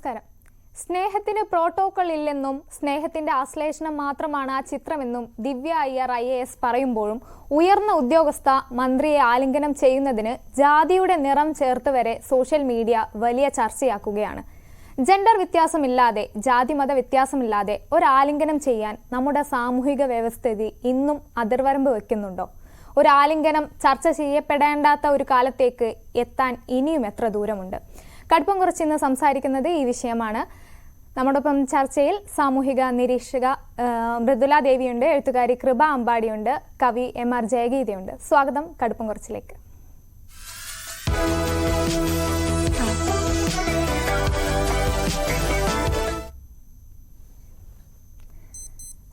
നമസ്കാരം. സ്നേഹത്തിന് പ്രോട്ടോകോൾ ഇല്ലെന്നും സ്നേഹത്തിന്റെ ആശ്ലേഷണം മാത്രമാണ് ആ ചിത്രമെന്നും ദിവ്യ അയ്യർ IAS പറയുമ്പോഴും ഉയർന്ന ഉദ്യോഗസ്ഥ മന്ത്രിയെ ആലിംഗനം ചെയ്യുന്നതിന് ജാതിയുടെ നിറം ചേർത്ത് വരെ സോഷ്യൽ മീഡിയ വലിയ ചർച്ചയാക്കുകയാണ്. ജെൻഡർ വ്യത്യാസമില്ലാതെ, ജാതിമത വ്യത്യാസമില്ലാതെ ഒരാലിംഗനം ചെയ്യാൻ നമ്മുടെ സാമൂഹിക വ്യവസ്ഥിതി ഇന്നും അതിർവരമ്പ് വെക്കുന്നുണ്ടോ? ഒരാലിംഗനം ചർച്ച ചെയ്യപ്പെടേണ്ടാത്ത ഒരു കാലത്തേക്ക് എത്താൻ ഇനിയും എത്ര ദൂരമുണ്ട്? കടുപ്പം കുറിച്ച് ഇന്ന് സംസാരിക്കുന്നത് ഈ വിഷയമാണ്. നമ്മോടൊപ്പം ചർച്ചയിൽ സാമൂഹിക നിരീക്ഷക മൃദുല ദേവിയുണ്ട്, എഴുത്തുകാരി കൃപ അമ്പാടിയുണ്ട്, കവി MR ജയഗീതയുണ്ട്. സ്വാഗതം കടുപ്പം കുറിച്ചിലേക്ക്.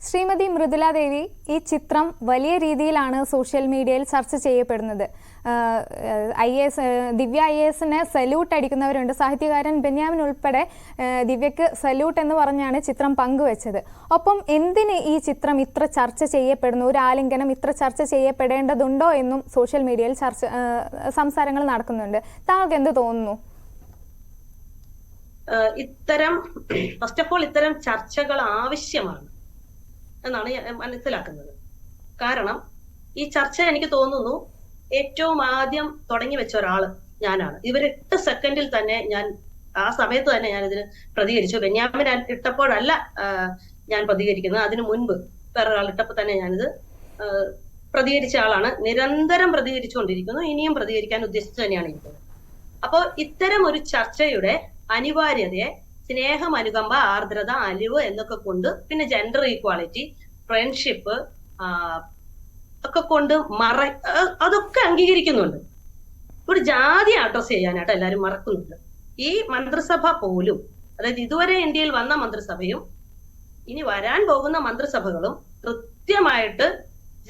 ശ്രീമതി മൃദുല ദേവി, ഈ ചിത്രം വലിയ രീതിയിലാണ് സോഷ്യൽ മീഡിയയിൽ ചർച്ച ചെയ്യപ്പെടുന്നത്. ദിവ്യ IASന് സല്യൂട്ട് അടിക്കുന്നവരുണ്ട്. സാഹിത്യകാരൻ ബെന്യാമിൻ ഉൾപ്പെടെ ദിവ്യക്ക് സല്യൂട്ട് എന്ന് പറഞ്ഞാണ് ചിത്രം പങ്കുവച്ചത്. ഒപ്പം എന്തിന് ഈ ചിത്രം ഇത്ര ചർച്ച ചെയ്യപ്പെടുന്നു, ഒരു ആലിംഗനം ഇത്ര ചർച്ച ചെയ്യപ്പെടേണ്ടതുണ്ടോ എന്നും സോഷ്യൽ മീഡിയയിൽ സംസാരങ്ങൾ നടക്കുന്നുണ്ട്. താങ്കൾക്ക് എന്ത് തോന്നുന്നു? ഫസ്റ്റ് ഓഫ് ഓൾ ഇത്തരം ചർച്ചകൾ ആവശ്യമാണ് എന്നാണ് ഞാൻ മനസ്സിലാക്കുന്നത്. കാരണം ഈ ചർച്ച എനിക്ക് തോന്നുന്നു ഏറ്റവും ആദ്യം തുടങ്ങി വെച്ച ഒരാള് ഞാനാണ്. ഇവർ 8 സെക്കൻഡിൽ തന്നെ ആ സമയത്ത് തന്നെ ഞാൻ ഇതിന് പ്രതികരിച്ചു. ബെന്യാമിൻ ഇട്ടപ്പോഴല്ല ഞാൻ പ്രതികരിക്കുന്നത്, അതിനു മുൻപ് വേറൊരാൾ ഇട്ടപ്പോൾ തന്നെ ഞാനിത് പ്രതികരിച്ച ആളാണ്. നിരന്തരം പ്രതികരിച്ചുകൊണ്ടിരിക്കുന്നു, ഇനിയും പ്രതികരിക്കാൻ ഉദ്ദേശിച്ചു തന്നെയാണ് ഇരിക്കുന്നത്. അപ്പോൾ ഇത്തരം ഒരു ചർച്ചയുടെ അനിവാര്യതയെ സ്നേഹം, അനുകമ്പ, ആർദ്രത, അലിവ് എന്നൊക്കെ കൊണ്ട്, പിന്നെ ജെൻഡർ ഈക്വാളിറ്റി, ഫ്രണ്ട്ഷിപ്പ് ഒക്കെ കൊണ്ട് അതൊക്കെ അംഗീകരിക്കുന്നുണ്ട്. ഒരു ജാതി അഡ്രസ് ചെയ്യാനായിട്ട് എല്ലാവരും മറക്കുന്നുണ്ട്. ഈ മന്ത്രിസഭ പോലും, അതായത് ഇതുവരെ ഇന്ത്യയിൽ വന്ന മന്ത്രിസഭയും ഇനി വരാൻ പോകുന്ന മന്ത്രിസഭകളും കൃത്യമായിട്ട്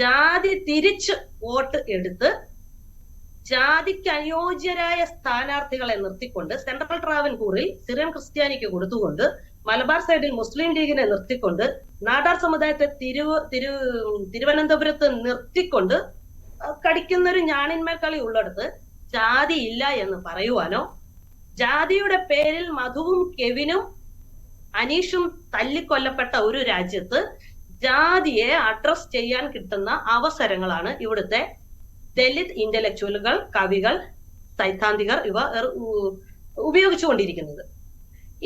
ജാതി തിരിച്ച് വോട്ട് എടുത്ത് ജാതിക്ക് അനുയോജ്യരായ സ്ഥാനാർത്ഥികളെ നിർത്തിക്കൊണ്ട്, സെൻട്രൽ ട്രാവൻകൂറിൽ സിറിയൻ ക്രിസ്ത്യാനിക്ക് കൊടുത്തുകൊണ്ട്, മലബാർ സൈഡിൽ മുസ്ലിം ലീഗിനെ നിർത്തിക്കൊണ്ട്, നാടാർ സമുദായത്തെ തിരുവനന്തപുരത്ത് നിർത്തിക്കൊണ്ട് കടിക്കുന്നൊരു ഞാണിന്മേക്കളി ഉള്ളിടത്ത് ജാതി ഇല്ല എന്ന് പറയുവാനോ, ജാതിയുടെ പേരിൽ മധുവും കെവിനും അനീഷും തല്ലിക്കൊല്ലപ്പെട്ട ഒരു രാജ്യത്ത് ജാതിയെ അഡ്രസ് ചെയ്യാൻ കിട്ടുന്ന അവസരങ്ങളാണ് ഇവിടുത്തെ ദലിത് ഇന്റലക്ച്വലുകൾ, കവികൾ, സൈദ്ധാന്തികർ ഇവ ഉപയോഗിച്ചുകൊണ്ടിരിക്കുന്നത്.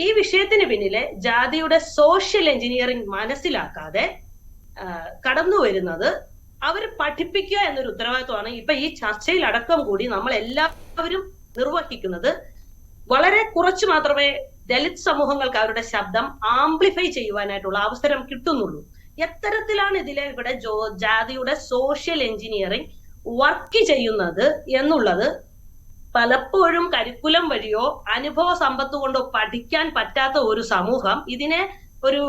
ഈ വിഷയത്തിന് പിന്നിലെ ജാതിയുടെ സോഷ്യൽ എഞ്ചിനീയറിംഗ് മനസ്സിലാക്കാതെ കടന്നു വരുന്നത് അവർ പഠിപ്പിക്കുക എന്നൊരു ഉത്തരവാദിത്വമാണ് ഇപ്പൊ ഈ ചർച്ചയിൽ അടക്കം കൂടി നമ്മൾ എല്ലാവരും നിർവഹിക്കുന്നത്. വളരെ കുറച്ചു മാത്രമേ ദലിത് സമൂഹങ്ങൾക്ക് അവരുടെ ശബ്ദം ആംപ്ലിഫൈ ചെയ്യുവാനായിട്ടുള്ള അവസരം കിട്ടുന്നുള്ളൂ. എത്തരത്തിലാണ് ഇവിടെ ജാതിയുടെ സോഷ്യൽ എഞ്ചിനീയറിംഗ് വർക്ക് ചെയ്യുന്നത് എന്നുള്ളത് പലപ്പോഴും കരിക്കുലം വഴിയോ അനുഭവ സമ്പത്ത് കൊണ്ടോ പഠിക്കാൻ പറ്റാത്ത ഒരു സമൂഹം ഇതിനെ ഒരു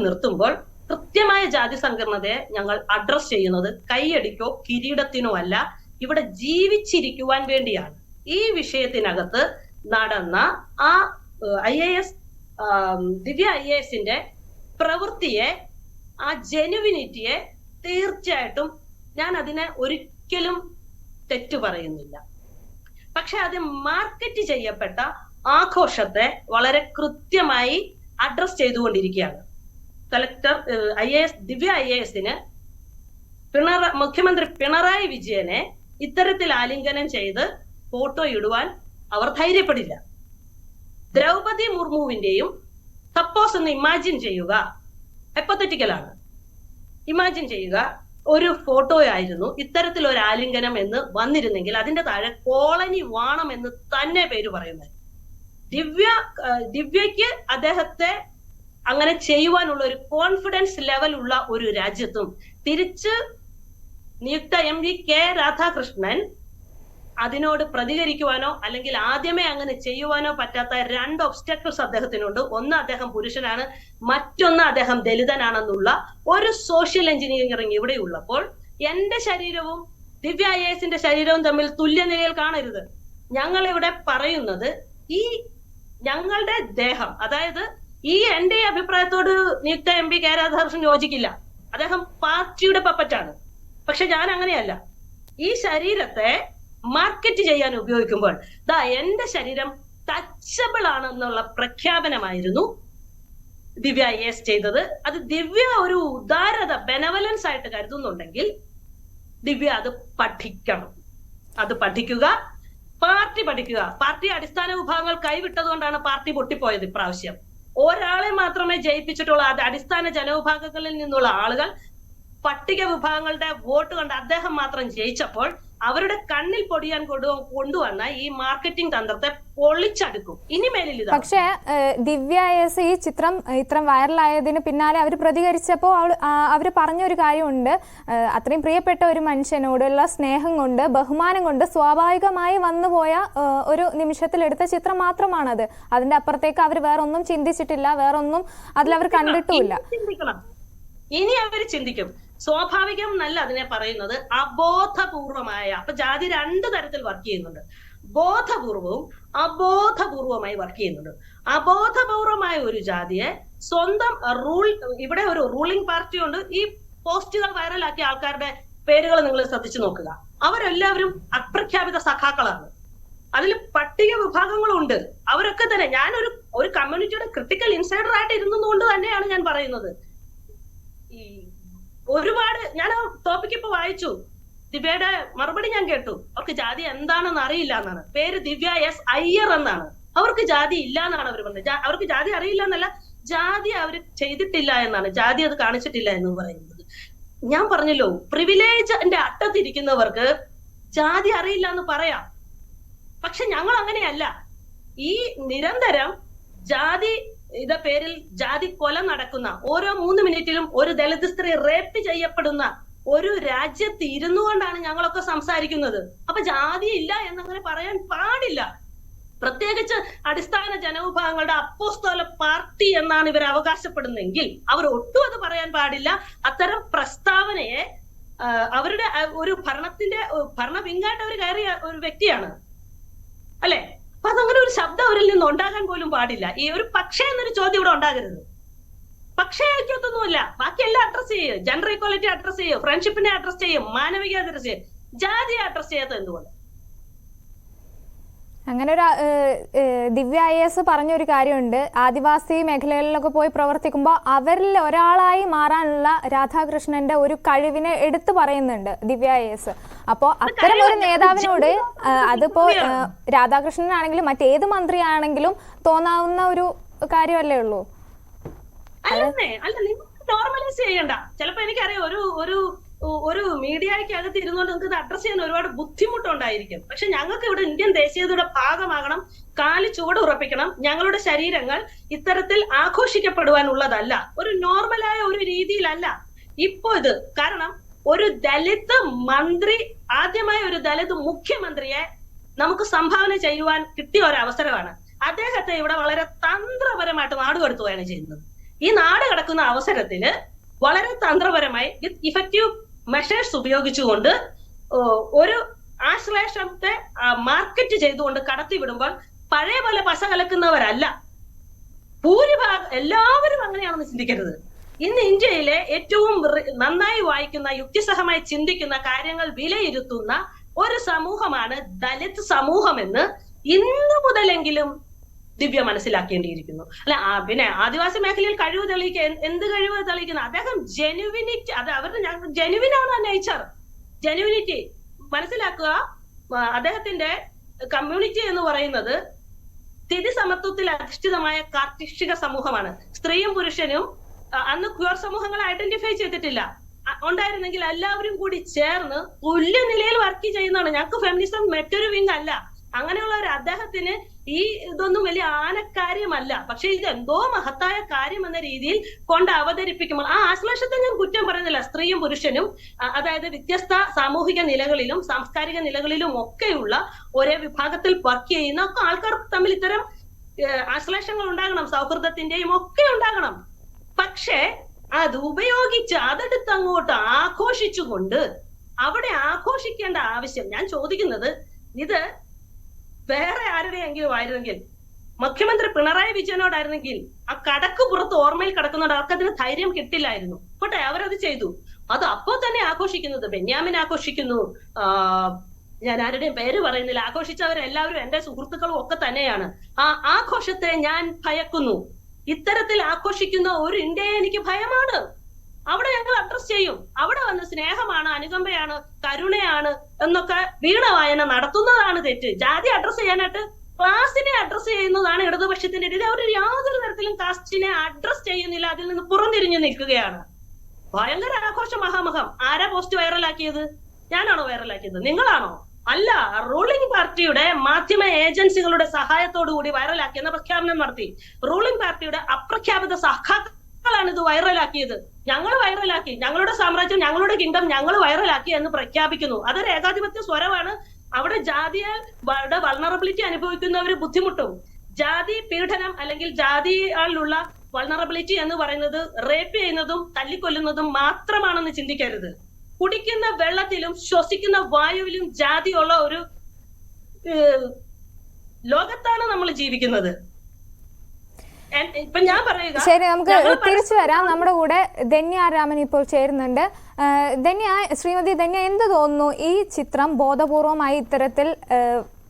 നിർത്തുമ്പോൾ കൃത്യമായ ജാതി സങ്കീർണതയെ ഞങ്ങൾ അഡ്രസ് ചെയ്യുന്നത് കൈയടിക്കോ കിരീടത്തിനോ അല്ല, ഇവിടെ ജീവിച്ചിരിക്കുവാൻ വേണ്ടിയാണ്. ഈ വിഷയത്തിനകത്ത് നടന്ന ആ IAS ദിവ്യ IASന്റെ പ്രവൃത്തിയെ, ആ ജെനുവിനിറ്റിയെ തീർച്ചയായിട്ടും ഞാൻ അതിനെ ഒരിക്കലും തെറ്റു പറയുന്നില്ല. പക്ഷെ അത് മാർക്കറ്റ് ചെയ്യപ്പെട്ട ആഘോഷത്തെ വളരെ കൃത്യമായി അഡ്രസ് ചെയ്തുകൊണ്ടിരിക്കുകയാണ്. ദിവ്യ IASന് മുഖ്യമന്ത്രി പിണറായി വിജയനെ ഇത്തരത്തിൽ ആലിംഗനം ചെയ്ത് ഫോട്ടോ ഇടുവാൻ അവർ ധൈര്യപ്പെടില്ല. ദ്രൗപദി മുർമുവിന്റെയും, സപ്പോസ് ഒന്ന് ഇമാജിൻ ചെയ്യുക, ഹൈപ്പോത്തറ്റിക്കലാണ്, ഇമാജിൻ ചെയ്യുക, ഒരു ഫോട്ടോ ആയിരുന്നു ഇത്തരത്തിൽ ഒരു ആലിംഗനം എന്ന് വന്നിരുന്നെങ്കിൽ അതിന്റെ താഴെ കോളനി വാണം എന്ന് തന്നെ പേര് പറയുന്നത്. ദിവ്യക്ക് അദ്ദേഹത്തെ അങ്ങനെ ചെയ്യുവാനുള്ള ഒരു കോൺഫിഡൻസ് ലെവൽ ഉള്ള ഒരു രാജ്യത്തും തിരിച്ച് നിയുക്ത MV K രാധാകൃഷ്ണൻ അതിനോട് പ്രതികരിക്കുവാനോ അല്ലെങ്കിൽ ആദ്യമേ അങ്ങനെ ചെയ്യുവാനോ പറ്റാത്ത 2 ഒബ്സ്റ്റക്കിൾസ് അദ്ദേഹത്തിനുണ്ട്. ഒന്ന്, അദ്ദേഹം പുരുഷനാണ്, മറ്റൊന്ന് അദ്ദേഹം ദലിതനാണെന്നുള്ള ഒരു സോഷ്യൽ എഞ്ചിനീയറിംഗ് ഇവിടെ ഉള്ളപ്പോൾ എന്റെ ശരീരവും ദിവ്യ IASന്റെ ശരീരവും തമ്മിൽ തുല്യനിലയിൽ കാണരുത്. ഞങ്ങൾ ഇവിടെ പറയുന്നത് ഈ ഞങ്ങളുടെ ദേഹം, അതായത് ഈ എന്റെ അഭിപ്രായത്തോട് നിയുക്ത MV K രാധാകൃഷ്ണൻ യോജിക്കില്ല. അദ്ദേഹം പാർട്ടിയുടെ പപ്പറ്റാണ്. പക്ഷെ ഞാൻ അങ്ങനെയല്ല. ഈ ശരീരത്തെ മാർക്കറ്റ് ചെയ്യാൻ ഉപയോഗിക്കുമ്പോൾ എന്റെ ശരീരം ടച്ചബിൾ ആണെന്നുള്ള പ്രഖ്യാപനമായിരുന്നു ദിവ്യ IAS ചെയ്തത്. അത് ദിവ്യ ഒരു ഉദാരത, ബെനവലൻസ് ആയിട്ട് കരുതുന്നുണ്ടെങ്കിൽ ദിവ്യ അത് പഠിക്കണം. അത് പഠിക്കുക, പാർട്ടി പഠിക്കുക. പാർട്ടി അടിസ്ഥാന വിഭാഗങ്ങൾ കൈവിട്ടത് കൊണ്ടാണ് പാർട്ടി പൊട്ടിപ്പോയത് ഇപ്രാവശ്യം. ഒരാളെ മാത്രമേ ജയിപ്പിച്ചിട്ടുള്ളൂ. അത് അടിസ്ഥാന ജനവിഭാഗങ്ങളിൽ നിന്നുള്ള ആളുകൾ പട്ടിക വിഭാഗങ്ങളുടെ വോട്ട് കൊണ്ട് അദ്ദേഹം മാത്രം ജയിച്ചപ്പോൾ അവരുടെ കണ്ണിൽ പൊടിയാൻ കൊണ്ടുവന്ന ഈ മാർക്കറ്റിംഗ് തന്ത്രത്തെ പൊളിച്ചടുക്കും. ഇനിമേലിൽ ഇത് പക്ഷേ ദിവ്യ IAS ഈ ചിത്രം ഇത്ര വൈറലായതിന് പിന്നാലെ അവർ പ്രതികരിച്ചപ്പോൾ അവർ പറഞ്ഞൊരു കാര്യമുണ്ട്, അത്രയും പ്രിയപ്പെട്ട ഒരു മനുഷ്യനോടുള്ള സ്നേഹം കൊണ്ട്, ബഹുമാനം കൊണ്ട് സ്വാഭാവികമായി വന്നുപോയ ഒരു നിമിഷത്തിലെടുത്ത ചിത്രം മാത്രമാണത്. അതിന്റെ അപ്പുറത്തേക്ക് അവർ വേറൊന്നും ചിന്തിച്ചിട്ടില്ല, വേറൊന്നും അതിലവർ കണ്ടിട്ടുമില്ല. ഇനി അവർ ചിന്തിക്കും. സ്വാഭാവികം എന്നല്ല അതിനെ പറയുന്നത്, അബോധപൂർവമായ. അപ്പൊ ജാതി രണ്ടു തരത്തിൽ വർക്ക് ചെയ്യുന്നുണ്ട്. ബോധപൂർവവും അബോധപൂർവമായി വർക്ക് ചെയ്യുന്നുണ്ട്. അബോധപൂർവമായ ഒരു ജാതിയെ സ്വന്തം ഇവിടെ ഒരു റൂളിംഗ് പാർട്ടി ഉണ്ട്. ഈ പോസ്റ്റുകൾ വൈറലാക്കിയ ആൾക്കാരുടെ പേരുകൾ നിങ്ങൾ ശ്രദ്ധിച്ചു നോക്കുക. അവരെല്ലാവരും അപ്രഖ്യാപിത സഖാക്കളാണ്. അതിൽ പട്ടിക വിഭാഗങ്ങളുണ്ട്. അവരൊക്കെ തന്നെ, ഒരു കമ്മ്യൂണിറ്റിയുടെ ക്രിട്ടിക്കൽ ഇൻസൈഡർ ആയിട്ട് ഇരുന്നതുകൊണ്ട് തന്നെയാണ് ഞാൻ പറയുന്നത്. ഈ ഒരുപാട് ഞാൻ ആ ടോപ്പിക് ഇപ്പൊ വായിച്ചു. ദിവ്യയുടെ മറുപടി ഞാൻ കേട്ടു. അവർക്ക് ജാതി എന്താണെന്ന് അറിയില്ല എന്നാണ്. പേര് ദിവ്യ S അയ്യർ എന്നാണ്. അവർക്ക് ജാതി ഇല്ല എന്നാണ് അവർ പറഞ്ഞത്. അവർക്ക് ജാതി അറിയില്ല എന്നല്ല, ജാതി അവർ ചെയ്തിട്ടില്ല എന്നാണ്, ജാതി അത് കാണിച്ചിട്ടില്ല എന്ന് പറയുന്നത്. ഞാൻ പറഞ്ഞല്ലോ, പ്രിവിലേജിന്റെ അറ്റത്തിരിക്കുന്നവർക്ക് ജാതി അറിയില്ല എന്ന് പറയാം. പക്ഷെ ഞങ്ങൾ അങ്ങനെയല്ല. ഈ നിരന്തരം ജാതി പേരിൽ ജാതി കൊല നടക്കുന്ന, ഓരോ 3 മിനിറ്റിലും ഒരു ദളിത് സ്ത്രീ റേപ്പ് ചെയ്യപ്പെടുന്ന ഒരു രാജ്യത്ത് ഇരുന്നു കൊണ്ടാണ് ഞങ്ങളൊക്കെ സംസാരിക്കുന്നത്. അപ്പൊ ജാതി ഇല്ല എന്നങ്ങനെ പറയാൻ പാടില്ല. പ്രത്യേകിച്ച് അടിസ്ഥാന ജനവിഭാഗങ്ങളുടെ അപ്പോസ്തല പാർട്ടി എന്നാണ് ഇവർ അവകാശപ്പെടുന്നെങ്കിൽ അവർ ഒട്ടും അത് പറയാൻ പാടില്ല. അത്തരം പ്രസ്താവനയെ അവരുടെ ഒരു ഭരണവിങ്ങായിട്ട് അവർ കയറിയ ഒരു വ്യക്തിയാണ് അല്ലെ. അപ്പൊ അതങ്ങനെ ഒരു ശബ്ദം അവരിൽ നിന്ന് ഉണ്ടാകാൻ പോലും പാടില്ല. ഈ ഒരു പക്ഷേ എന്നൊരു ചോദ്യം ഇവിടെ ഉണ്ടാകരുത്. പക്ഷേ ഐക്യത്തൊന്നുമില്ല. ബാക്കിയെല്ലാം അഡ്രസ് ചെയ്യും. ജെൻഡർ ഈക്വാലിറ്റി അഡ്രസ് ചെയ്യും, ഫ്രണ്ട്ഷിപ്പിനെ അഡ്രസ് ചെയ്യും, മാനവിക അഡ്രസ് ചെയ്യും. ജാതിയെ അഡ്രസ് ചെയ്യാത്ത എന്തുകൊണ്ട്? അങ്ങനെ ഒരു ദിവ്യ IAS പറഞ്ഞൊരു കാര്യമുണ്ട്, ആദിവാസി മേഖലകളിലൊക്കെ പോയി പ്രവർത്തിക്കുമ്പോൾ അവരിൽ ഒരാളായി മാറാനുള്ള രാധാകൃഷ്ണന്റെ ഒരു കഴിവിനെ എടുത്തു പറയുന്നുണ്ട് ദിവ്യ IAS. അപ്പോ അത്തരം ഒരു നേതാവിനോട്, അതിപ്പോ രാധാകൃഷ്ണനാണെങ്കിലും മറ്റേത് മന്ത്രിയാണെങ്കിലും തോന്നാവുന്ന ഒരു കാര്യമല്ലേ ഉള്ളൂ. അല്ല, നോർമലൈസ് ചെയ്യണ്ട. ചിലപ്പോ എനിക്കറിയാം ഒരു മീഡിയയ്ക്കകത്ത് ഇരുന്നുകൊണ്ട് നിങ്ങൾക്ക് ഇത് അഡ്രസ് ചെയ്യാൻ ഒരുപാട് ബുദ്ധിമുട്ടുണ്ടായിരിക്കും. പക്ഷെ ഞങ്ങൾക്ക് ഇവിടെ ഇന്ത്യൻ ദേശീയതയുടെ ഭാഗമാകണം, കാല് ചുവട് ഉറപ്പിക്കണം. ഞങ്ങളുടെ ശരീരങ്ങൾ ഇത്തരത്തിൽ ആഘോഷിക്കപ്പെടുവാനുള്ളതല്ല, ഒരു നോർമലായ ഒരു രീതിയിലല്ല ഇപ്പോ ഇത്. കാരണം ഒരു ദലിത് മന്ത്രി, ആദ്യമായ ഒരു ദലിത് മുഖ്യമന്ത്രിയെ നമുക്ക് സംഭാവന ചെയ്യുവാൻ കിട്ടിയ ഒരു അവസരമാണ്. അദ്ദേഹത്തെ ഇവിടെ വളരെ തന്ത്രപരമായിട്ട് നാടുകടത്തുകയാണ് ചെയ്യുന്നത്. ഈ നാട് കടക്കുന്ന അവസരത്തില് വളരെ തന്ത്രപരമായി ഇഫക്റ്റീവ് മെഷേഴ്സ് ഉപയോഗിച്ചുകൊണ്ട് ഒരു ആശ്ലേഷത്തെ മാർക്കറ്റ് ചെയ്തുകൊണ്ട് കടത്തിവിടുമ്പോൾ പഴയ പോലെ പശ കലക്കുന്നവരല്ല ഭൂരിഭാഗം. എല്ലാവരും അങ്ങനെയാണെന്ന് ചിന്തിക്കരുത്. ഇന്ന് ഇന്ത്യയിലെ ഏറ്റവും നന്നായി വായിക്കുന്ന, യുക്തിസഹമായി ചിന്തിക്കുന്ന, കാര്യങ്ങൾ വിലയിരുത്തുന്ന ഒരു സമൂഹമാണ് ദലിത് സമൂഹമെന്ന് ഇന്നു മുതലെങ്കിലും ദിവ്യ മനസ്സിലാക്കേണ്ടിയിരിക്കുന്നു. അല്ല, പിന്നെ ആദിവാസി മേഖലയിൽ കഴിവ് തെളിയിക്കുക, എന്ത് കഴിവ് തെളിയിക്കുന്നു? അദ്ദേഹം ജെനുവിനിറ്റി, അത് അവരുടെ ജെനുവിനാണ് നേച്ചർ. ജെനുവിനിറ്റി മനസ്സിലാക്കുക. അദ്ദേഹത്തിന്റെ കമ്മ്യൂണിറ്റി എന്ന് പറയുന്നത് സ്ഥിതി സമത്വത്തിൽ അധിഷ്ഠിതമായ കാർഷിക സമൂഹമാണ്. സ്ത്രീയും പുരുഷനും അന്ന് ക്യൂർ സമൂഹങ്ങൾ ഐഡന്റിഫൈ ചെയ്തിട്ടില്ല. ഉണ്ടായിരുന്നെങ്കിൽ എല്ലാവരും കൂടി ചേർന്ന് തുല്യ നിലയിൽ വർക്ക് ചെയ്യുന്നതാണ്. ഞങ്ങൾക്ക് ഫെമിനിസം മറ്റൊരു വിങ് അല്ല. അങ്ങനെയുള്ള ഒരു അദ്ദേഹത്തിന് ഈ ഇതൊന്നും വലിയ ആനക്കാര്യമല്ല. പക്ഷെ ഇത് എന്തോ മഹത്തായ കാര്യം എന്ന രീതിയിൽ കൊണ്ട് അവതരിപ്പിക്കുമ്പോൾ ആ ആശ്ലേഷത്തെ ഞാൻ കുറ്റം പറയുന്നില്ല. സ്ത്രീയും പുരുഷനും, അതായത് വ്യത്യസ്ത സാമൂഹിക നിലകളിലും സാംസ്കാരിക നിലകളിലും ഒക്കെയുള്ള ഒരേ വിഭാഗത്തിൽ വർക്ക് ചെയ്യുന്ന ആൾക്കാർ തമ്മിൽ ഇത്തരം ആശ്ലേഷങ്ങൾ ഉണ്ടാകണം, സൗഹൃദത്തിന്റെയും ഒക്കെ ഉണ്ടാകണം. പക്ഷെ അത് ഉപയോഗിച്ച് അതെടുത്ത് അങ്ങോട്ട് ആഘോഷിച്ചുകൊണ്ട് അവിടെ ആഘോഷിക്കേണ്ട ആവശ്യം, ഞാൻ ചോദിക്കുന്നത്, ഇത് വേറെ ആരുടെയെങ്കിലും ആയിരുന്നെങ്കിൽ, മുഖ്യമന്ത്രി പിണറായി വിജയനോടായിരുന്നെങ്കിൽ ആ കടക്ക് പുറത്ത് ഓർമ്മയിൽ കിടക്കുന്നതോട് അവർക്കതിന് ധൈര്യം കിട്ടില്ലായിരുന്നു. പോട്ടെ, അവരത് ചെയ്തു. അത് അപ്പോൾ തന്നെ ആഘോഷിക്കുന്നത് ബെന്യാമിൻ ആഘോഷിക്കുന്നു, ഞാൻ ആരുടെയും പേര് പറയുന്നില്ല, ആഘോഷിച്ചവരെല്ലാവരും എന്റെ സുഹൃത്തുക്കളും ഒക്കെ തന്നെയാണ്. ആ ആഘോഷത്തെ ഞാൻ ഭയക്കുന്നു. ഇത്തരത്തിൽ ആഘോഷിക്കുന്ന ഒരു ഇന്ത്യയെ എനിക്ക് ഭയമാണ്. അവിടെ ഞങ്ങൾ അഡ്രസ് ചെയ്യും. അവിടെ വന്ന് സ്നേഹമാണ്, അനുകമ്പയാണ്, കരുണയാണ് എന്നൊക്കെ വീണവായന നടത്തുന്നതാണ് തെറ്റ്. ജാതി അഡ്രസ് ചെയ്യാനായിട്ട് ക്ലാസിനെ അഡ്രസ് ചെയ്യുന്നതാണ് ഇടതുപക്ഷത്തിന്റെ രീതി. അവർ യാതൊരു തരത്തിലും കാസ്റ്റിനെ അഡ്രസ് ചെയ്യുന്നില്ല, അതിൽ നിന്ന് പുറംതിരിഞ്ഞു നിൽക്കുകയാണ്. ഭയങ്കര ആഘോഷ മഹാമഹം. ആരാ പോസ്റ്റ് വൈറലാക്കിയത്? ഞാനാണോ വൈറലാക്കിയത്? നിങ്ങളാണോ? അല്ല, റൂളിംഗ് പാർട്ടിയുടെ മാധ്യമ ഏജൻസികളുടെ സഹായത്തോടു കൂടി വൈറലാക്കിയെന്ന പ്രഖ്യാപനം നടത്തി. റൂളിംഗ് പാർട്ടിയുടെ അപ്രഖ്യാപിത സഖാക്കളാണ് ഇത് വൈറലാക്കിയത്. ഞങ്ങൾ വൈറലാക്കി, ഞങ്ങളുടെ സാമ്രാജ്യം, ഞങ്ങളുടെ കിങ്ഡം ഞങ്ങൾ വൈറലാക്കി എന്ന് പ്രഖ്യാപിക്കുന്നു. അതൊരു ഏകാധിപത്യ സ്വരമാണ്. അവിടെ ജാതിയുടെ വൾണറബിലിറ്റി അനുഭവിക്കുന്നവർ ബുദ്ധിമുട്ടും. ജാതി പീഡനം അല്ലെങ്കിൽ ജാതിയിലുള്ള വൾണറബിലിറ്റി എന്ന് പറയുന്നത് റേപ്പ് ചെയ്യുന്നതും തല്ലിക്കൊല്ലുന്നതും മാത്രമാണെന്ന് ചിന്തിക്കരുത്. കുടിക്കുന്ന വെള്ളത്തിലും ശ്വസിക്കുന്ന വായുവിലും ജാതിയുള്ള ഒരു ലോകത്താണ് നമ്മൾ ജീവിക്കുന്നത്. ഇപ്പൊ ഞാൻ പറയുക, ശരി, നമുക്ക് തിരിച്ചു വരാം. നമ്മുടെ കൂടെ ധന്യ രാമൻ ഇപ്പോൾ ചേരുന്നുണ്ട്. ശ്രീമതി ധന്യ, എന്ത് തോന്നുന്നു? ഈ ചിത്രം ബോധപൂർവമായി ഇത്തരത്തിൽ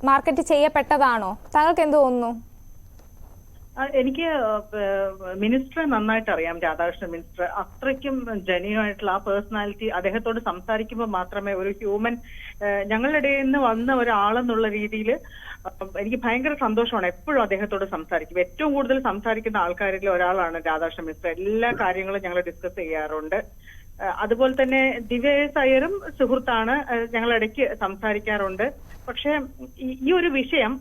മാർക്കറ്റ് ചെയ്യപ്പെട്ടതാണോ? താങ്കൾക്ക് എന്ത് തോന്നുന്നു? എനിക്ക് മിനിസ്റ്ററെ നന്നായിട്ട് അറിയാം, രാധാകൃഷ്ണൻ മിനിസ്റ്റർ. അത്രയ്ക്കും ജെന്യൂൻ ആയിട്ടുള്ള ആ പേഴ്സണാലിറ്റി, അദ്ദേഹത്തോട് സംസാരിക്കുമ്പോൾ മാത്രമേ ഒരു ഹ്യൂമൻ, ഞങ്ങളുടെ ഇടയിൽ നിന്ന് വന്ന ഒരാളെന്നുള്ള രീതിയിൽ എനിക്ക് ഭയങ്കര സന്തോഷമാണ്. എപ്പോഴും അദ്ദേഹത്തോട് സംസാരിക്കും. ഏറ്റവും കൂടുതൽ സംസാരിക്കുന്ന ആൾക്കാരിൽ ഒരാളാണ് രാധാകൃഷ്ണൻ മിനിസ്റ്റർ. എല്ലാ കാര്യങ്ങളും ഞങ്ങൾ ഡിസ്കസ് ചെയ്യാറുണ്ട്. അതുപോലെ തന്നെ ദിവ്യ എസ് അയ്യരും സുഹൃത്താണ്, ഞങ്ങൾ ഇടയ്ക്ക് സംസാരിക്കാറുണ്ട്. പക്ഷെ ഈ ഒരു വിഷയം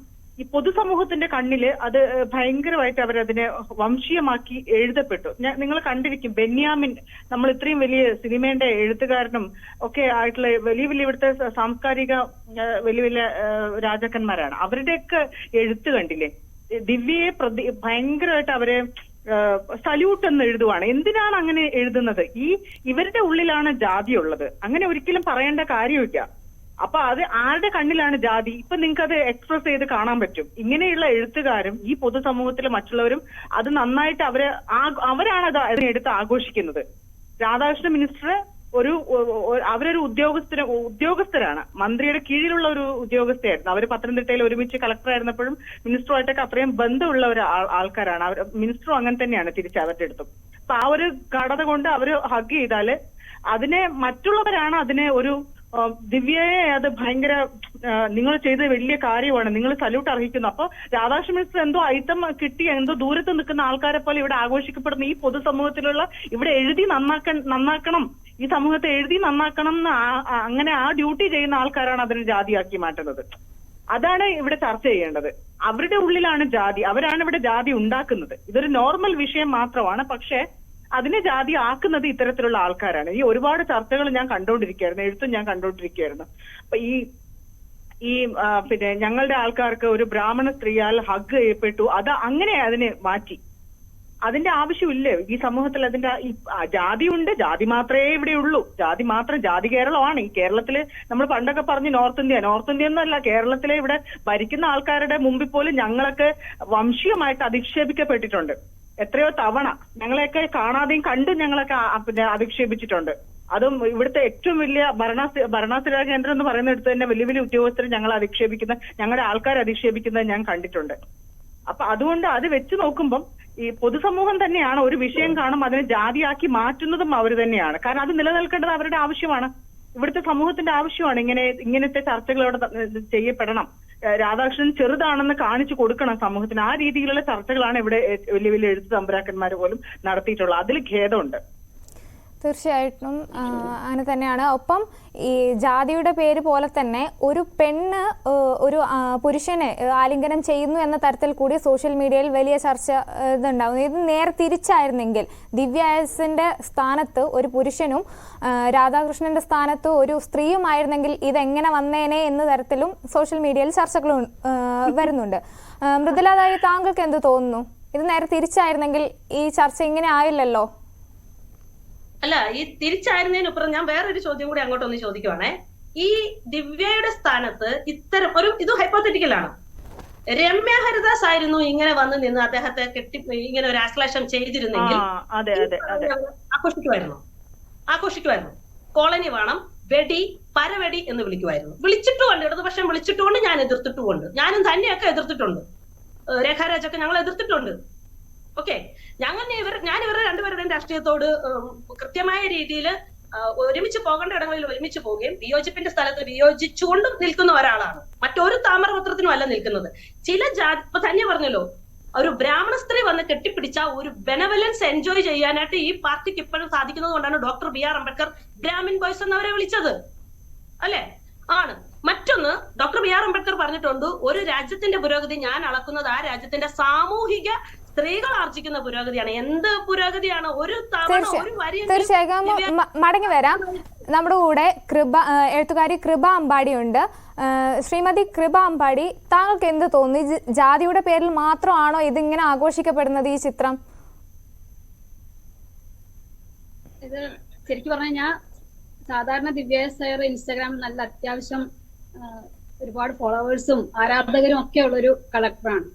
ഈ പൊതുസമൂഹത്തിന്റെ കണ്ണില് അത് ഭയങ്കരമായിട്ട് അവരതിനെ വംശീയമാക്കി എഴുതപ്പെട്ടു. നിങ്ങൾ കണ്ടിരിക്കും, ബെന്യാമിൻ, നമ്മൾ ഇത്രയും വലിയ സിനിമയുടെ എഴുത്തുകാരനും ഒക്കെ ആയിട്ടുള്ള വലിയ വലിയ ഇവിടുത്തെ സാംസ്കാരിക വലിയ വലിയ രാജാക്കന്മാരാണ്. അവരുടെയൊക്കെ എഴുത്ത് കണ്ടില്ലേ? ദിവ്യയെ ഭയങ്കരമായിട്ട് അവരെ സല്യൂട്ട് എന്ന് എഴുതുവാണ്. എന്തിനാണ് അങ്ങനെ എഴുതുന്നത്? ഇവരുടെ ഉള്ളിലാണ് ജാതി ഉള്ളത്. അങ്ങനെ ഒരിക്കലും പറയേണ്ട കാര്യമില്ല. അപ്പൊ അത് ആരുടെ കണ്ണിലാണ് ജാതി? ഇപ്പൊ നിങ്ങൾക്ക് അത് എക്സ്പ്രസ് ചെയ്ത് കാണാൻ പറ്റും. ഇങ്ങനെയുള്ള എഴുത്തുകാരും ഈ പൊതുസമൂഹത്തിലെ മറ്റുള്ളവരും അത് നന്നായിട്ട് അവരാണ് അത് അതിനെടുത്ത് ആഘോഷിക്കുന്നത്. രാധാകൃഷ്ണ മിനിസ്റ്റർ അവരൊരു ഉദ്യോഗസ്ഥരാണ്. മന്ത്രിയുടെ കീഴിലുള്ള ഒരു ഉദ്യോഗസ്ഥയായിരുന്നു. അവർ പത്തനംതിട്ടയിൽ ഒരുമിച്ച് കളക്ടറായിരുന്നപ്പോഴും മിനിസ്റ്ററുമായിട്ടൊക്കെ അത്രയും ബന്ധമുള്ള ഒരു ആൾക്കാരാണ്. മിനിസ്റ്ററും അങ്ങനെ തന്നെയാണ് തിരിച്ച് അവരുടെ അടുത്തും. അപ്പൊ ആ ഒരു ഘടന കൊണ്ട് അവര് ഹഗ് ചെയ്താല് അതിനെ മറ്റുള്ളവരാണ് അതിനെ ഒരു ദിവ്യയെ അത് ഭയങ്കര നിങ്ങൾ ചെയ്ത വലിയ കാര്യമാണ്, നിങ്ങൾ സല്യൂട്ട് അർഹിക്കുന്നു. അപ്പൊ രാധാകൃഷ്ണൻ മിനിസ്റ്റർ എന്തോ ഐറ്റം കിട്ടി, എന്തോ ദൂരത്ത് നിൽക്കുന്ന ആൾക്കാരെ പോലെ ഇവിടെ ആഘോഷിക്കപ്പെടുന്ന ഈ പൊതുസമൂഹത്തിലുള്ള ഇവിടെ എഴുതി നന്നാക്കണം, ഈ സമൂഹത്തെ എഴുതി നന്നാക്കണം എന്ന് അങ്ങനെ ആ ഡ്യൂട്ടി ചെയ്യുന്ന ആൾക്കാരാണ് അതിനെ ജാതിയാക്കി മാറ്റുന്നത്. അതാണ് ഇവിടെ ചർച്ച ചെയ്യേണ്ടത്. അവരുടെ ഉള്ളിലാണ് ജാതി, അവരാണ് ഇവിടെ ജാതി ഉണ്ടാക്കുന്നത്. ഇതൊരു നോർമൽ വിഷയം മാത്രമാണ്. പക്ഷെ അതിനെ ജാതി ആക്കുന്നത് ഇത്തരത്തിലുള്ള ആൾക്കാരാണ്. ഈ ഒരുപാട് ചർച്ചകൾ ഞാൻ കണ്ടുകൊണ്ടിരിക്കുകയായിരുന്നു, എഴുത്തും ഞാൻ കണ്ടുകൊണ്ടിരിക്കുകയായിരുന്നു. അപ്പൊ പിന്നെ ഞങ്ങളുടെ ആൾക്കാർക്ക് ഒരു ബ്രാഹ്മണ സ്ത്രീയാൽ ഹഗ് ചെയ്യപ്പെട്ടു, അത് അങ്ങനെ അതിനെ മാറ്റി. അതിന്റെ ആവശ്യമില്ലേ ഈ സമൂഹത്തിൽ? അതിന്റെ ജാതി ഉണ്ട്, ജാതി മാത്രമേ ഇവിടെ ഉള്ളൂ, ജാതി കേരളമാണ്. ഈ കേരളത്തില് നമ്മൾ പണ്ടൊക്കെ പറഞ്ഞ് നോർത്ത് ഇന്ത്യ എന്നല്ല, കേരളത്തിലെ ഇവിടെ ഭരിക്കുന്ന ആൾക്കാരുടെ മുമ്പിൽ പോലും ഞങ്ങളൊക്കെ വംശീയമായിട്ട് അധിക്ഷേപിക്കപ്പെട്ടിട്ടുണ്ട്. എത്രയോ തവണ ഞങ്ങളെയൊക്കെ കാണാതെയും കണ്ടും ഞങ്ങളൊക്കെ അധിക്ഷേപിച്ചിട്ടുണ്ട്. അതും ഇവിടുത്തെ ഏറ്റവും വലിയ ഭരണാധികാര കേന്ദ്രം എന്ന് പറയുന്നിടത്ത് തന്നെ വലിയ വലിയ ഉദ്യോഗസ്ഥർ ഞങ്ങൾ അധിക്ഷേപിക്കുന്ന, ഞങ്ങളുടെ ആൾക്കാർ അധിക്ഷേപിക്കുന്നത് ഞാൻ കണ്ടിട്ടുണ്ട്. അപ്പൊ അതുകൊണ്ട് അത് വെച്ച് നോക്കുമ്പം ഈ പൊതുസമൂഹം തന്നെയാണ് ഒരു വിഷയം കാണും അതിനെ ജാതിയാക്കി മാറ്റുന്നതും അവർ തന്നെയാണ്. കാരണം അത് നിലനിൽക്കേണ്ടത് അവരുടെ ആവശ്യമാണ്, ഇവിടുത്തെ സമൂഹത്തിന്റെ ആവശ്യമാണ്. ഇങ്ങനത്തെ ചർച്ചകൾ ഇവിടെ ചെയ്യപ്പെടണം. രാധാകൃഷ്ണൻ ചെറുതാണെന്ന് കാണിച്ചു കൊടുക്കണം സമൂഹത്തിന്. ആ രീതിയിലുള്ള ചർച്ചകളാണ് ഇവിടെ വലിയ വലിയ എഴുത്ത് തമ്പുരാക്കന്മാർ പോലും നടത്തിയിട്ടുള്ളത്. അതിൽ ഖേദമുണ്ട്. തീർച്ചയായിട്ടും അങ്ങനെ തന്നെയാണ്. ഒപ്പം ഈ ജാതിയുടെ പേര് പോലെ തന്നെ ഒരു പെണ്ണ് ഒരു പുരുഷനെ ആലിംഗനം ചെയ്യുന്നു എന്ന തരത്തിൽ കൂടി സോഷ്യൽ മീഡിയയിൽ വലിയ ചർച്ച ഇതുണ്ടാകുന്നു. ഇത് നേരെ തിരിച്ചായിരുന്നെങ്കിൽ, ദിവ്യ എസിന്റെ സ്ഥാനത്ത് ഒരു പുരുഷനും രാധാകൃഷ്ണന്റെ സ്ഥാനത്ത് ഒരു സ്ത്രീയുമായിരുന്നെങ്കിൽ ഇതെങ്ങനെ വന്നേനെ എന്ന തരത്തിലും സോഷ്യൽ മീഡിയയിൽ ചർച്ചകൾ വരുന്നുണ്ട്. മൃദുലതായി, താങ്കൾക്ക് എന്ത് തോന്നുന്നു? ഇത് നേരെ തിരിച്ചായിരുന്നെങ്കിൽ ഈ ചർച്ച ഇങ്ങനെ ആയില്ലല്ലോ. അല്ല, ഈ തിരിച്ചായിരുന്നതിനപ്പുറം ഞാൻ വേറൊരു ചോദ്യം കൂടി അങ്ങോട്ടൊന്ന് ചോദിക്കുവാണേ. ഈ ദിവ്യയുടെ സ്ഥാനത്ത് ഇത്തരം ഇത് ഹൈപ്പോത്തറ്റിക്കലാണ്. രമ്യ ഹരിദാസ് ആയിരുന്നു ഇങ്ങനെ വന്ന് നിന്ന് അദ്ദേഹത്തെ ഇങ്ങനെ ഒരു ആശ്ലേഷം ചെയ്തിരുന്നെങ്കിൽ ആഘോഷിക്കുമായിരുന്നു. കോളനി വേണം, വെടി, പരവടി എന്ന് വിളിക്കുമായിരുന്നു. വിളിച്ചിട്ടുമുണ്ട്, ഇടതുപക്ഷം വിളിച്ചിട്ടുമുണ്ട്, ഞാൻ എതിർത്തിട്ടുമുണ്ട്. ഞാനും തന്നെയൊക്കെ എതിർത്തിട്ടുണ്ട്, രേഖാരാജൊക്കെ ഞങ്ങൾ എതിർത്തിട്ടുണ്ട്. ഓക്കെ, ഞാൻ ഇവരുടെ രണ്ടുപേരുടെയും രാഷ്ട്രീയത്തോട് കൃത്യമായ രീതിയിൽ ഒരുമിച്ച് പോകേണ്ട ഇടങ്ങളിൽ ഒരുമിച്ച് പോവുകയും വിയോജിപ്പിന്റെ സ്ഥലത്ത് വിയോജിച്ചുകൊണ്ട് നിൽക്കുന്ന ഒരാളാണ്. മറ്റൊരു താമരപത്രത്തിനും അല്ല നിൽക്കുന്നത്. ചില ഇപ്പൊ തന്നെ പറഞ്ഞല്ലോ, ഒരു ബ്രാഹ്മണ സ്ത്രീ വന്ന് കെട്ടിപ്പിടിച്ച ഒരു ബെനവലൻസ് എൻജോയ് ചെയ്യാനായിട്ട് ഈ പാർട്ടിക്ക് ഇപ്പോഴും സാധിക്കുന്നത് കൊണ്ടാണ് ഡോക്ടർ BR അംബേദ്കർ ഗ്രാമീൺ ബോയ്സ് എന്നവരെ വിളിച്ചത്, അല്ലെ? ആണ്. മറ്റൊന്ന്, ഡോക്ടർ BR അംബേദ്കർ പറഞ്ഞിട്ടുണ്ട്, ഒരു രാജ്യത്തിന്റെ പുരോഗതി ഞാൻ അളക്കുന്നത് ആ രാജ്യത്തിന്റെ സാമൂഹിക സ്ത്രീകൾ ആർജിക്കുന്ന പുരോഗതിയാണ്. എന്ത് പുരോഗതിയാണ്? ഒരു തവണ ഒരു വരി. തീർച്ചയായും മടങ്ങി വരാം. നമ്മുടെ കൂടെ എഴുത്തുകാരി കൃപ അമ്പാടി ഉണ്ട്. ശ്രീമതി കൃപ അമ്പാടി, താങ്കൾക്ക് എന്ത് തോന്നി? ജാതിയുടെ പേരിൽ മാത്രമാണോ ഇതിങ്ങനെ ആഘോഷിക്കപ്പെടുന്നത് ഈ ചിത്രം? ഇത് ശരിക്കും പറഞ്ഞാൽ, ഞാൻ സാധാരണ ദിവ്യ ഇൻസ്റ്റാഗ്രാം നല്ല അത്യാവശ്യം ഒരുപാട് ഫോളോവേഴ്സും ആരാധകരും ഒക്കെ ഉള്ളൊരു കളക്ടറാണ്.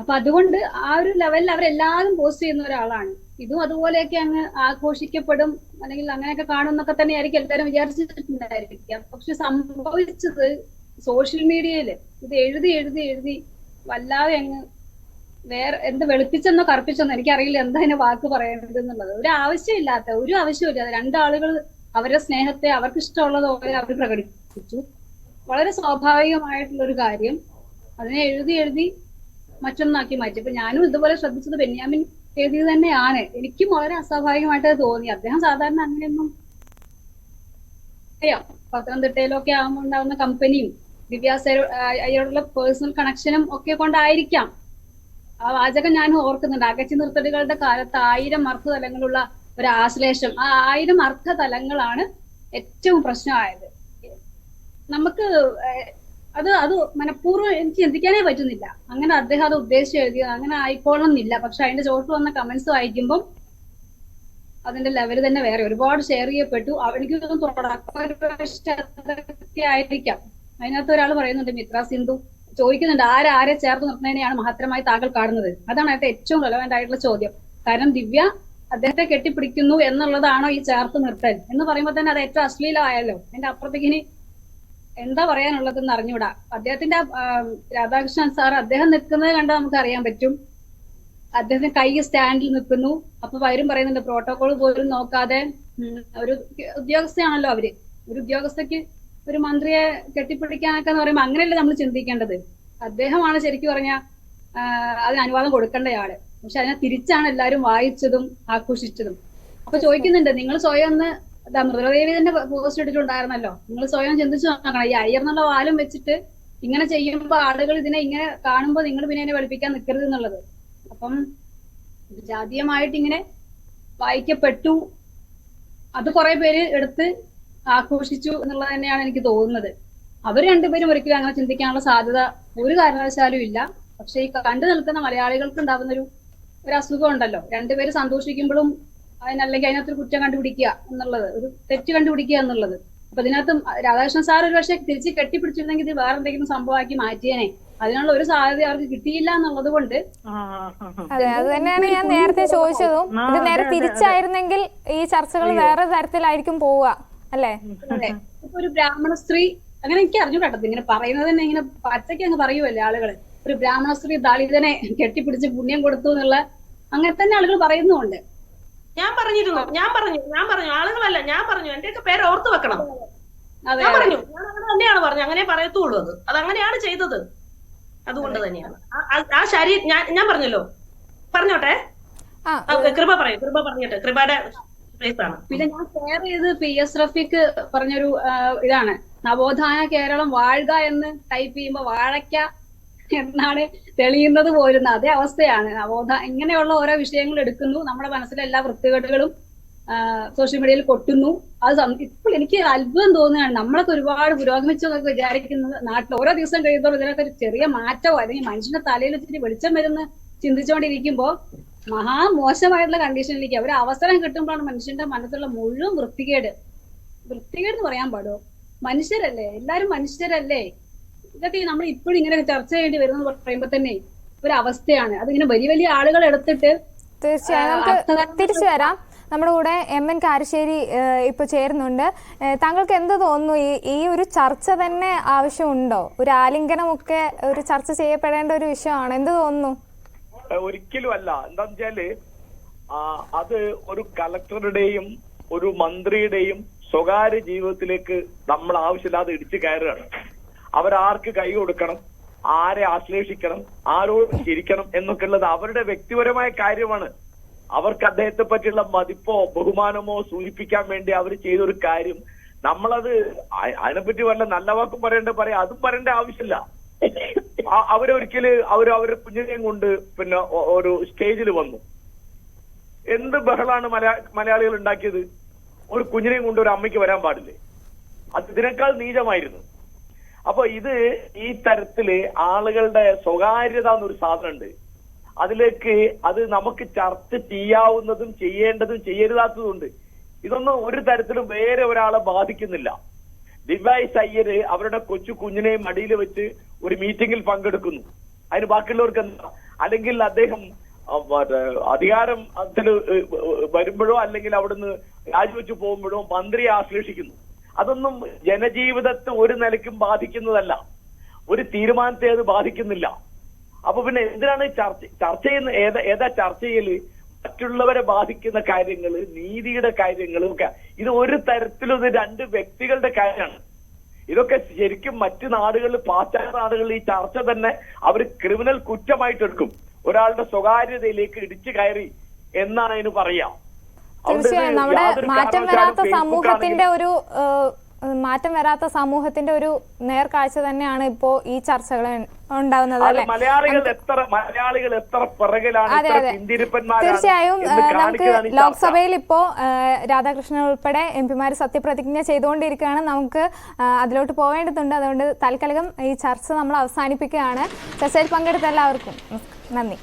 അപ്പൊ അതുകൊണ്ട് ആ ഒരു ലെവലിൽ അവരെല്ലാവരും പോസ്റ്റ് ചെയ്യുന്ന ഒരാളാണ്. ഇതും അതുപോലെയൊക്കെ അങ്ങ് ആഘോഷിക്കപ്പെടും, അല്ലെങ്കിൽ അങ്ങനെയൊക്കെ കാണുന്നൊക്കെ തന്നെയായിരിക്കും എല്ലാവരും വിചാരിച്ചിട്ടുണ്ടായിരിക്കാം. പക്ഷെ സംഭവിച്ചത് സോഷ്യൽ മീഡിയയില് ഇത് എഴുതി എഴുതി എഴുതി വല്ലാതെ അങ്ങ് വേറെ എന്ത് വെളുപ്പിച്ചെന്നോ കറുപ്പിച്ചെന്നോ എനിക്കറിയില്ല എന്താ അതിനെ വാക്ക് പറയേണ്ടത് എന്നുള്ളത്. ഒരു ആവശ്യമില്ലാതെ രണ്ടാളുകൾ അവരുടെ സ്നേഹത്തെ അവർക്ക് ഇഷ്ടമുള്ളതുപോലെ അവർ പ്രകടിപ്പിച്ചു. വളരെ സ്വാഭാവികമായിട്ടുള്ള ഒരു കാര്യം അതിനെ എഴുതി എഴുതി മറ്റൊന്നാക്കി മാറ്റി. ഇപ്പൊ ഞാനും ഇതുപോലെ ശ്രദ്ധിച്ചത് ബെന്യാമിൻ എഴുതിയത് തന്നെയാണ്. എനിക്കും വളരെ അസ്വാഭാവികമായിട്ട് തോന്നി. അദ്ദേഹം സാധാരണ അങ്ങനെയൊന്നും അറിയാം, പത്തനംതിട്ടയിലൊക്കെ ആകുമ്പോൾ ഉണ്ടാകുന്ന കമ്പനിയും ദിവ്യാസയോടുള്ള പേഴ്സണൽ കണക്ഷനും ഒക്കെ കൊണ്ടായിരിക്കാം ആ വാചകം ഞാൻ ഓർക്കുന്നുണ്ട്. അകറ്റി നിർത്തലുകളുടെ കാലത്ത് 1000 അർത്ഥതലങ്ങളുള്ള ഒരു ആശ്ലേഷം, ആ 1000 അർത്ഥതലങ്ങളാണ് ഏറ്റവും പ്രശ്നമായത്. നമുക്ക് അത് മനഃപൂർവ്വം എനിക്ക് ചിന്തിക്കാനേ പറ്റുന്നില്ല. അങ്ങനെ അദ്ദേഹം അത് ഉദ്ദേശിച്ച് എഴുതിയത് അങ്ങനെ ആയിക്കോളണമെന്നില്ല. പക്ഷെ അതിന്റെ ചോട്ടിൽ വന്ന കമന്റ്സ് വായിക്കുമ്പോൾ അതിന്റെ ലെവൽ തന്നെ വേറെ. ഒരുപാട് ഷെയർ ചെയ്യപ്പെട്ടു. എനിക്ക് തുടക്കം ആയിരിക്കാം. അതിനകത്ത് ഒരാൾ പറയുന്നുണ്ട്, മിത്ര സിന്ധു ചോദിക്കുന്നുണ്ട്, ആരെ ചേർത്ത് നിർത്തുന്നതിനെയാണ് മഹത്തരമായി താങ്കൾ കാണുന്നത്? അതാണ് അതിന്റെ ഏറ്റവും റെലവെന്റ് ആയിട്ടുള്ള ചോദ്യം. കാരണം ദിവ്യ അദ്ദേഹത്തെ കെട്ടിപ്പിടിക്കുന്നു എന്നുള്ളതാണോ ഈ ചേർത്ത് നിർത്തൽ എന്ന് പറയുമ്പോൾ തന്നെ അത് ഏറ്റവും അശ്ലീലമായല്ലോ. അതിന്റെ അപ്പുറത്തേക്ക് ഇനി എന്താ പറയാനുള്ളതെന്ന് അറിഞ്ഞൂടാ. അദ്ദേഹത്തിന്റെ രാധാകൃഷ്ണൻ സാർ അദ്ദേഹം നിൽക്കുന്നത് കണ്ടാൽ നമുക്ക് അറിയാൻ പറ്റും. അദ്ദേഹത്തിന് കൈ സ്റ്റാൻഡിൽ നിൽക്കുന്നു. അപ്പൊ പലരും പറയുന്നുണ്ട് പ്രോട്ടോകോൾ പോലും നോക്കാതെ. ഒരു ഉദ്യോഗസ്ഥയാണല്ലോ അവര്. ഒരു ഉദ്യോഗസ്ഥയ്ക്ക് ഒരു മന്ത്രിയെ കെട്ടിപ്പിടിക്കാനൊക്കെ എന്ന് പറയുമ്പോൾ അങ്ങനെയല്ലേ നമ്മൾ ചിന്തിക്കേണ്ടത്. അദ്ദേഹമാണ് ശരിക്കും പറഞ്ഞാൽ അതിന് അനുവാദം കൊടുക്കേണ്ടയാള്. പക്ഷെ അതിനെ തിരിച്ചാണ് എല്ലാവരും വായിച്ചതും ആഘോഷിച്ചതും. അപ്പൊ ചോദിക്കുന്നുണ്ട്, നിങ്ങൾ സ്വയം ഒന്ന് മൃതദേവി തന്നെ പോസ്റ്റ് ഇട്ടിട്ടുണ്ടായിരുന്നല്ലോ, നിങ്ങൾ സ്വയം ചിന്തിച്ചു നോക്കണം. ഈ അയ്യർന്നുള്ള വാലും വെച്ചിട്ട് ഇങ്ങനെ ചെയ്യുമ്പോ ആളുകൾ ഇതിനെ ഇങ്ങനെ കാണുമ്പോൾ നിങ്ങൾ പിന്നെ അതിനെ വെളുപ്പിക്കാൻ നിൽക്കരുത് എന്നുള്ളത്. അപ്പം ജാതീയമായിട്ട് ഇങ്ങനെ വായിക്കപ്പെട്ടു, അത് കുറെ പേര് എടുത്ത് ആഘോഷിച്ചു എന്നുള്ളത് തന്നെയാണ് എനിക്ക് തോന്നുന്നത്. അവർ രണ്ടുപേരും ഒരിക്കലും അങ്ങനെ ചിന്തിക്കാനുള്ള സാധ്യത ഒരു കാരണവശാലും ഇല്ല. പക്ഷെ ഈ കണ്ടു നിൽക്കുന്ന മലയാളികൾക്ക് ഉണ്ടാകുന്ന ഒരു അസുഖം ഉണ്ടല്ലോ, രണ്ടുപേര് സന്തോഷിക്കുമ്പോഴും അതിനല്ലെങ്കിൽ അതിനകത്തൊരു കുറ്റം കണ്ടുപിടിക്കുക എന്നുള്ളത്, ഒരു തെറ്റ് കണ്ടുപിടിക്കുക എന്നുള്ളത്. അപ്പൊ ഇതിനകത്ത് രാധാകൃഷ്ണൻ സാർ ഒരു പക്ഷെ തിരിച്ച് കെട്ടിപ്പിടിച്ചിരുന്നെങ്കിൽ ഇത് വേറെ എന്തെങ്കിലും സംഭവമാക്കി മാറ്റിയേനെ. അതിനുള്ള ഒരു സാധ്യത അവർക്ക് കിട്ടിയില്ല എന്നുള്ളത് കൊണ്ട്. അതെ, അത് തന്നെയാണ് ഞാൻ നേരത്തെ ചോദിച്ചതും. ഇത് നേരെ തിരിച്ചായിരുന്നെങ്കിൽ ഈ ചർച്ചകൾ വേറെ തരത്തിലായിരിക്കും പോവുക, അല്ലേ? അതെ, ഇപ്പൊ ഒരു ബ്രാഹ്മണ സ്ത്രീ, അങ്ങനെ എനിക്ക് അറിഞ്ഞൂടാട്ടത്, ഇങ്ങനെ പറയുന്നത് തന്നെ ഇങ്ങനെ പച്ചയ്ക്ക് അങ്ങ് പറയുമല്ലേ ആളുകള്. ഒരു ബ്രാഹ്മണ സ്ത്രീ ദളിതനെ കെട്ടിപ്പിടിച്ച് പുണ്യം കൊടുത്തു എന്നുള്ള അങ്ങനെ തന്നെ ആളുകൾ പറയുന്നുണ്ട്. ഞാൻ പറഞ്ഞു ആളുകളല്ല, ഞാൻ പറഞ്ഞു എന്റെയൊക്കെ പേര് ഓർത്ത് വെക്കണം. ഞാൻ പറഞ്ഞു, ഞാൻ അങ്ങനെ തന്നെയാണ് പറഞ്ഞു, അങ്ങനെ പറയത്തുള്ളൂ. അത് അങ്ങനെയാണ് ചെയ്തത്. അതുകൊണ്ട് തന്നെയാണ് ആ ശരീ ഞാൻ പറഞ്ഞല്ലോ. പറഞ്ഞോട്ടെ, കൃപ പറഞ്ഞോട്ടെ. കൃപയുടെ പ്ലേസാണ്. പിന്നെ ഞാൻ ഷെയർ ചെയ്ത് PS റഫീഖ് പറഞ്ഞൊരു ഇതാണ്, നവോത്ഥാന കേരളം വാഴുക എന്ന് ടൈപ്പ് ചെയ്യുമ്പോൾ വാഴയ്ക്ക എന്നാണ് തെളിയുന്നത് പോരുന്ന അതേ അവസ്ഥയാണ്. ഇങ്ങനെയുള്ള ഓരോ വിഷയങ്ങൾ എടുക്കുന്നു, നമ്മുടെ മനസ്സിലെ എല്ലാ വൃത്തികേടുകളും സോഷ്യൽ മീഡിയയിൽ കൊട്ടുന്നു. അത് ഇപ്പോൾ എനിക്ക് അത്ഭുതം തോന്നുകയാണ്. നമ്മളൊക്കെ ഒരുപാട് പുരോഗമിച്ചു എന്നൊക്കെ വിചാരിക്കുന്നത് നാട്ടിൽ ഓരോ ദിവസം കഴിയുമ്പോൾ ഇതിനൊക്കെ ഒരു ചെറിയ മാറ്റമോ അല്ലെങ്കിൽ മനുഷ്യന്റെ തലയിൽ വെച്ചിട്ട് വെളിച്ചം വരുന്ന ചിന്തിച്ചുകൊണ്ടിരിക്കുമ്പോ മോശമായിട്ടുള്ള കണ്ടീഷനിലേക്ക് ഒരു അവസരം കിട്ടുമ്പോഴാണ് മനുഷ്യന്റെ മനസ്സിലുള്ള മുഴുവൻ വൃത്തികേട് എന്ന് പറയാൻ പാടോ? മനുഷ്യരല്ലേ, എല്ലാരും മനുഷ്യരല്ലേ? ഇതൊക്കെ നമ്മൾ ഇപ്പോഴും ഇങ്ങനെ ചർച്ച ചെയ്യേണ്ടി വരുന്നത് പറയുമ്പോ തന്നെ ഒരു അവസ്ഥയാണ്. അതിങ്ങനെ വലിയ വലിയ ആളുകൾ എടുത്തിട്ട്. തീർച്ചയായും നമുക്ക് തിരിച്ചു വരാം. നമ്മുടെ കൂടെ MN കാരശ്ശേരി ഇപ്പോൾ ചേരുന്നുണ്ട്. താങ്കൾക്ക് എന്ത് തോന്നുന്നു, ഈ ഒരു ചർച്ച തന്നെ ആവശ്യമുണ്ടോ? ഒരു ആലിംഗനമൊക്കെ ഒരു ചർച്ച ചെയ്യപ്പെടേണ്ട ഒരു വിഷയമാണ്. എന്ത് തോന്നുന്നു? ഒരിക്കലും അല്ല. എന്താന്ന് വെച്ചാല് അത് ഒരു കളക്ടറുടെയും ഒരു മന്ത്രിയുടെയും സ്വകാര്യ ജീവിതത്തിലേക്ക് നമ്മൾ ആവശ്യമില്ലാതെ ഇടിച്ചു കയറുകയാണ്. അവരാർക്ക് കൈ കൊടുക്കണം, ആരെ ആശ്ലേഷിക്കണം, ആരോട് ചിരിക്കണം എന്നൊക്കെ ഉള്ളത് അവരുടെ വ്യക്തിപരമായ കാര്യമാണ്. അവർക്ക് അദ്ദേഹത്തെ പറ്റിയുള്ള മതിപ്പോ ബഹുമാനമോ സൂചിപ്പിക്കാൻ വേണ്ടി അവർ ചെയ്തൊരു കാര്യം നമ്മളത് അതിനെപ്പറ്റി വല്ല നല്ല വാക്കും പറയാം, അതും പറയേണ്ട ആവശ്യമില്ല. അവരൊരിക്കല് അവരുടെ കുഞ്ഞിനെയും കൊണ്ട് പിന്നെ ഒരു സ്റ്റേജിൽ വന്നു. എന്ത് ബഹളാണ് മലയാളികൾ ഉണ്ടാക്കിയത്. ഒരു കുഞ്ഞിനെയും കൊണ്ട് ഒരു അമ്മയ്ക്ക് വരാൻ പാടില്ലേ? അത് ഇതിനേക്കാൾ നീചമായിരുന്നു. അപ്പൊ ഇത് ഈ തരത്തില് ആളുകളുടെ സ്വകാര്യത എന്നൊരു സാധനമുണ്ട്. അതിലേക്ക് അത് നമുക്ക് ചർച്ച ചെയ്യാവുന്നതും ചെയ്യേണ്ടതും ചെയ്യരുതാത്തതുണ്ട്. ഇതൊന്നും ഒരു തരത്തിലും വേറെ ഒരാളെ ബാധിക്കുന്നില്ല. ദിവ്യാസ് അയ്യര് അവരുടെ കൊച്ചു കുഞ്ഞിനെയും മടിയിൽ വെച്ച് ഒരു മീറ്റിംഗിൽ പങ്കെടുക്കുന്നു. അതിന് ബാക്കിയുള്ളവർക്ക് എന്താ? അല്ലെങ്കിൽ അദ്ദേഹം അധികാരം അതിൽ വരുമ്പോഴോ അല്ലെങ്കിൽ അവിടുന്ന് രാജിവെച്ച് പോകുമ്പോഴോ മന്ത്രിയെ ആശ്ലേഷിക്കുന്നു. അതൊന്നും ജനജീവിതത്തെ ഒരു നിലയ്ക്കും ബാധിക്കുന്നതല്ല. ഒരു തീരുമാനത്തെ അത് ബാധിക്കുന്നില്ല. അപ്പൊ പിന്നെ എന്തിനാണ് ചർച്ച ചെയ്യുന്ന? ഏതാ ചർച്ച ചെയ്യല്? മറ്റുള്ളവരെ ബാധിക്കുന്ന കാര്യങ്ങള്, നീതിയുടെ കാര്യങ്ങളും ഒക്കെ. ഇത് ഒരു തരത്തിലും ഇത് രണ്ട് വ്യക്തികളുടെ കാര്യമാണ്. ഇതൊക്കെ ശരിക്കും മറ്റു നാടുകളിൽ, പാശ്ചാത്യ നാടുകളിൽ ഈ ചർച്ച തന്നെ അവർ ക്രിമിനൽ കുറ്റമായിട്ട് എടുക്കും. ഒരാളുടെ സ്വകാര്യതയിലേക്ക് ഇടിച്ചു കയറി എന്നാണ് അതിന് പറയാ. തീർച്ചയായും നമ്മുടെ മാറ്റം വരാത്ത സമൂഹത്തിന്റെ ഒരു നേർക്കാഴ്ച തന്നെയാണ് ഇപ്പോ ഈ ചർച്ചകൾ ഉണ്ടാവുന്നത്, അല്ലെ? മലയാളികൾ എത്ര പിറകിലാണ്. തീർച്ചയായും നമുക്ക് ലോക്സഭയിൽ ഇപ്പോ രാധാകൃഷ്ണൻ ഉൾപ്പെടെ MP സത്യപ്രതിജ്ഞ ചെയ്തുകൊണ്ടിരിക്കുകയാണ്. നമുക്ക് അതിലോട്ട് പോവേണ്ടതുണ്ട്. അതുകൊണ്ട് തൽക്കാലം ഈ ചർച്ച നമ്മൾ അവസാനിപ്പിക്കുകയാണ്. ചർച്ചയിൽ പങ്കെടുത്ത എല്ലാവർക്കും നന്ദി.